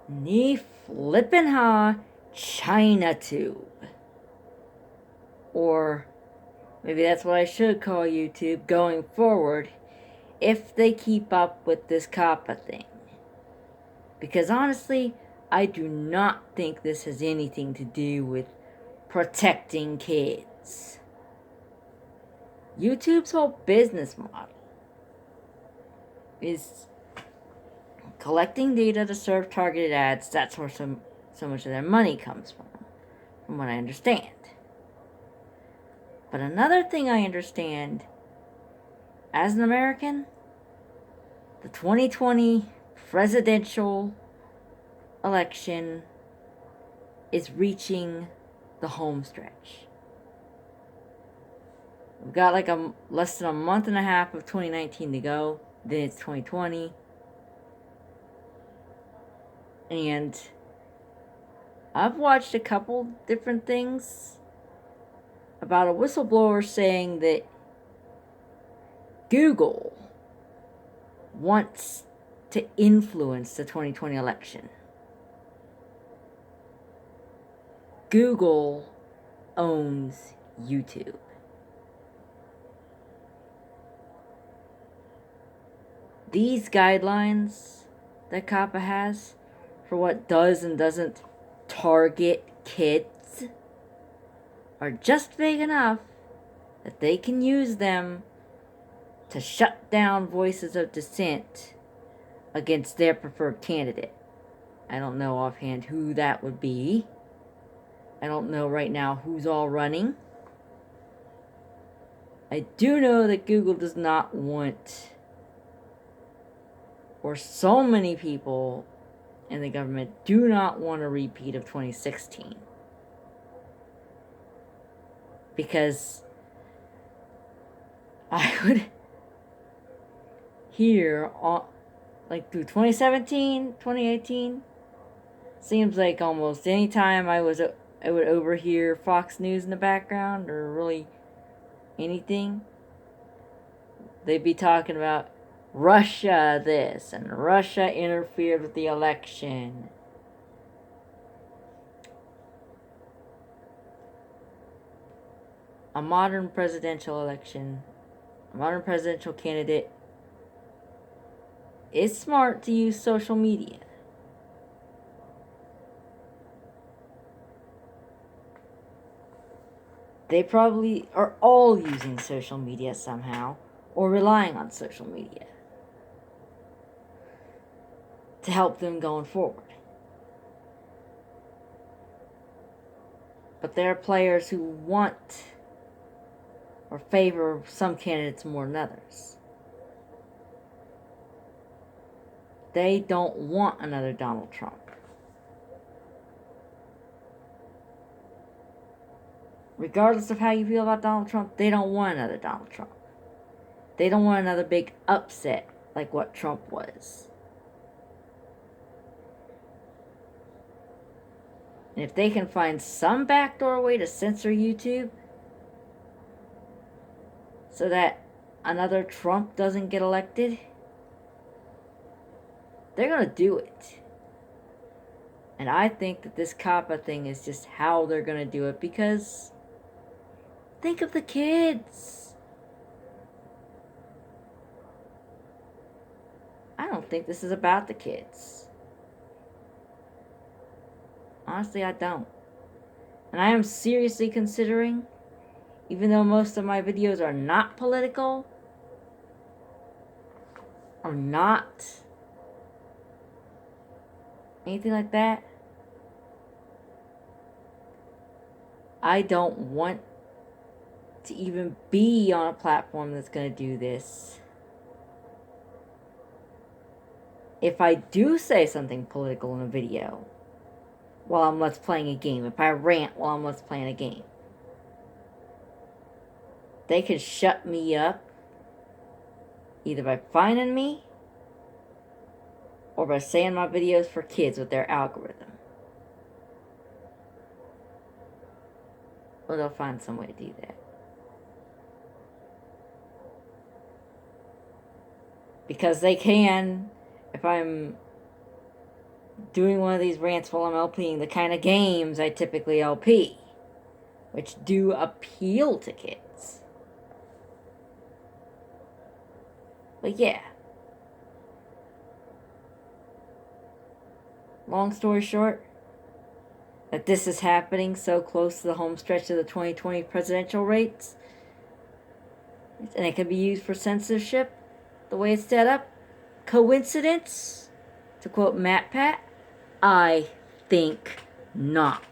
Knee flippin' ha China tube. Or maybe that's what I should call YouTube going forward if they keep up with this COPPA thing. Because honestly, I do not think this has anything to do with protecting kids. YouTube's whole business model is collecting data to serve targeted ads. That's where so much of their money comes from what I understand. But another thing I understand, as an American, the 2020 presidential election is reaching the home stretch. We've got like less than a month and a half of 2019 to go. Then it's 2020. And I've watched a couple different things about a whistleblower saying that Google wants to influence the 2020 election. Google owns YouTube. These guidelines that COPPA has for what does and doesn't target kids are just vague enough that they can use them to shut down voices of dissent against their preferred candidate. I don't know offhand who that would be. I don't know right now who's all running. I do know that Google does not want, or so many people in the government do not want a repeat of 2016. Because I would hear, like through 2017, 2018, seems like almost any time I would overhear Fox News in the background, or really anything, they'd be talking about Russia this and Russia interfered with the election. A modern presidential election, a modern presidential candidate is smart to use social media. They probably are all using social media somehow, or relying on social media to help them going forward. But there are players who want or favor some candidates more than others. They don't want another Donald Trump. Regardless of how you feel about Donald Trump, they don't want another Donald Trump. They don't want another big upset like what Trump was. And if they can find some backdoor way to censor YouTube so that another Trump doesn't get elected, they're going to do it. And I think that this COPPA thing is just how they're going to do it, because think of the kids. I don't think this is about the kids. Honestly, I don't. And I am seriously considering, even though most of my videos are not political, or not anything like that, I don't want to even be on a platform that's going to do this. If I do say something political in a video while I'm let's playing a game, if I rant while I'm let's playing a game, they can shut me up either by fining me or by saying my videos for kids with their algorithm. Or they'll find some way to do that. Because they can, if I'm doing one of these rants while I'm LPing the kind of games I typically LP, which do appeal to kids. But yeah. Long story short, that this is happening so close to the home stretch of the 2020 presidential rates, and it can be used for censorship, the way it's set up. Coincidence? To quote MatPat, I think not.